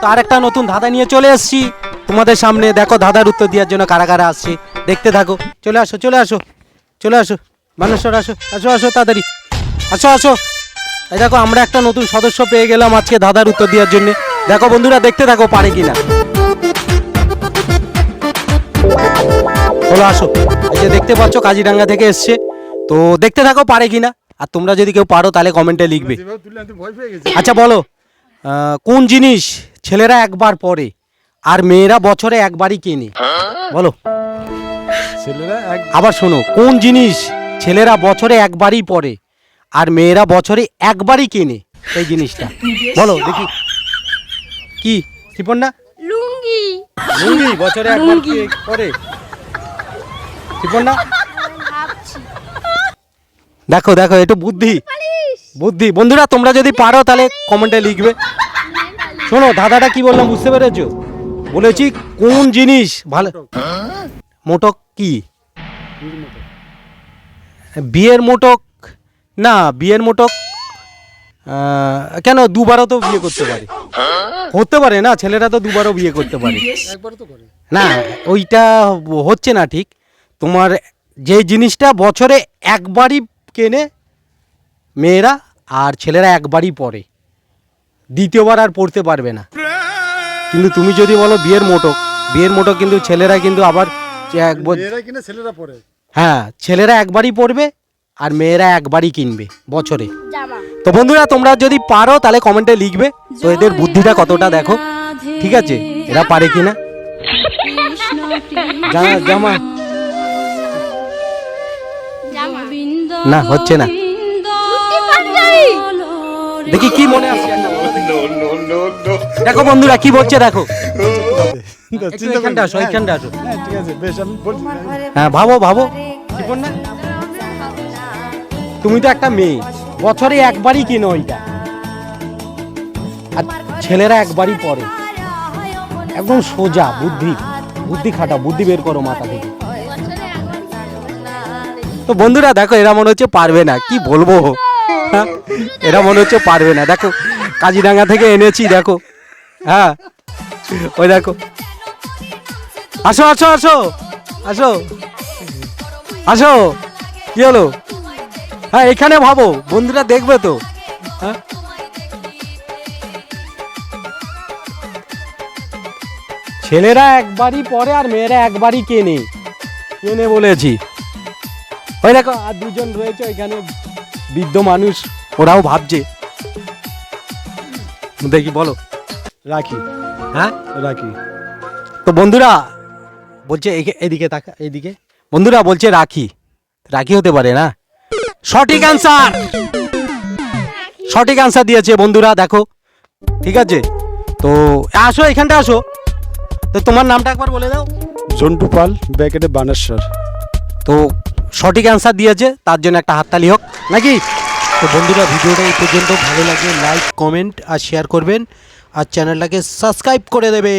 তার একটা নতুন ধাঁধা নিয়ে চলে এসেছি তোমাদের সামনে। দেখো ধাঁধার উত্তর দেওয়ার জন্য কারা কারা আসছে দেখতে থাকো। চলে আসো চলে আসো চলে আসো বানেশ্বর, আসো আসো আসো তাড়াতাড়ি আসো আসো। এই দেখো আমরা একটা নতুন সদস্য পেয়ে গেলাম আজকে ধাঁধার উত্তর দেওয়ার জন্য। দেখো বন্ধুরা দেখতে থাকো পারে কিনা। চলো আসো। এই যে দেখতে পাচ্ছ কাজিরাঙ্গা থেকে এসছে, তো দেখতে থাকো পারে কিনা। আর তোমরা যদি কেউ পারো তাহলে কমেন্টে লিখবে। আচ্ছা বলো, কোন জিনিস ছেলেরা একবার পরে আর মেয়েরা বছরে একবারই কেনে? বলো। ছেলেরা আবার শোনো, কোন জিনিস ছেলেরা বছরে একবারই পরে আর মেয়েরা বছরে একবারই কেনে? এই জিনিসটা বলো দেখি। কি ত্রিপন্না? লুঙ্গি। লুঙ্গি বছরে একবার পরে ত্রিপন্না? দেখো দেখো একটু বুদ্ধি বুদ্ধি। বন্ধুরা তোমরা যদি পারো তাহলে কমেন্টে লিখবে। শোনো দাদাটা কি বললাম বুঝতে পেরেছো? বলেছি কোন জিনিস ভালো মোটক কি? বিয়ের মোটক না, বিয়ের মোটক কেন? দুবারও তো বিয়ে করতে পারে, হতে পারে না? ছেলেরা তো দুবারও বিয়ে করতে পারে না, ওইটা হচ্ছে না ঠিক। তোমার যে জিনিসটা বছরে একবারই কেনে মেয়েরা আর ছেলেরা একবারই পরে, দ্বিতীয়বার আর পড়তে পারবে না। কিন্তু তুমি যদি বলো বিয়ের মোটক, বিয়ের মোটক কিন্তু ছেলেরা কিন্তু আবার ছেলেরা পরে, হ্যাঁ ছেলেরা একবারই পড়বে আর মেয়েরা একবারই কিনবে বছরে। জামা। তো বন্ধুরা তোমরা যদি পারো তাহলে কমেন্টে লিখবে তো এদের বুদ্ধিটা কতটা দেখো, ঠিক আছে? এরা পারে কিনা। জামা না, হচ্ছে না। দেখি কি মনে আছে। দেখো বন্ধুরা কি বলছে দেখো। এখানটা আসো, এখানটা আসো। ঠিক আছে বেশ, আমি বলছি। হ্যাঁ ভাবো ভাবো। না তুমি তো একটা মেয়ে, বছরে একবারই কিনো ওইটা, আর ছেলেরা একবারই পরে। একদম সোজা বুদ্ধি, বুদ্ধি খাটাও, বুদ্ধি বের করো মাথা থেকে। তো বন্ধুরা দেখো এরা মনে হচ্ছে পারবে না, কি বলবো। হ্যাঁ এরা মনে হচ্ছে পারবে না। দেখো কাজিরাঙ্গা থেকে এনেছি দেখো। হ্যাঁ ওই দেখো। আসো আসো আসো আসো আসো। কি হলো? হ্যাঁ এখানে ভাবো, বন্ধুরা দেখবে তো। হ্যাঁ ছেলেরা একবারই পরে আর মেয়েরা একবারই কেনে, কেনে বলেছি। ওই দেখো আর দুজন রয়েছে এখানে বৃদ্ধ মানুষ, ওরাও ভাবছে। দেখি বলো। রাখি। হ্যাঁ রাখি। তো বন্ধুরা বলছে এদিকে তাকা, এদিকে। বন্ধুরা বলছে রাখি। রাখি হতে পারে না, সঠিক অ্যান্সার, সঠিক অ্যান্সার দিয়েছে বন্ধুরা দেখো, ঠিক আছে? তো আসো এখানটা আসো। তো তোমার নামটা একবার বলে দাও। জন্টু পাল, ব্যাকেটে বানেশ্বর। তো সঠিক অ্যান্সার দিয়েছে, তার জন্য একটা হাততালি হোক নাকি? তো বন্ধুরা ভিডিওটা এই পর্যন্ত, ভালো লাগে লাইক কমেন্ট আর শেয়ার করবেন আর চ্যানেলটাকে সাবস্ক্রাইব করে দেবে।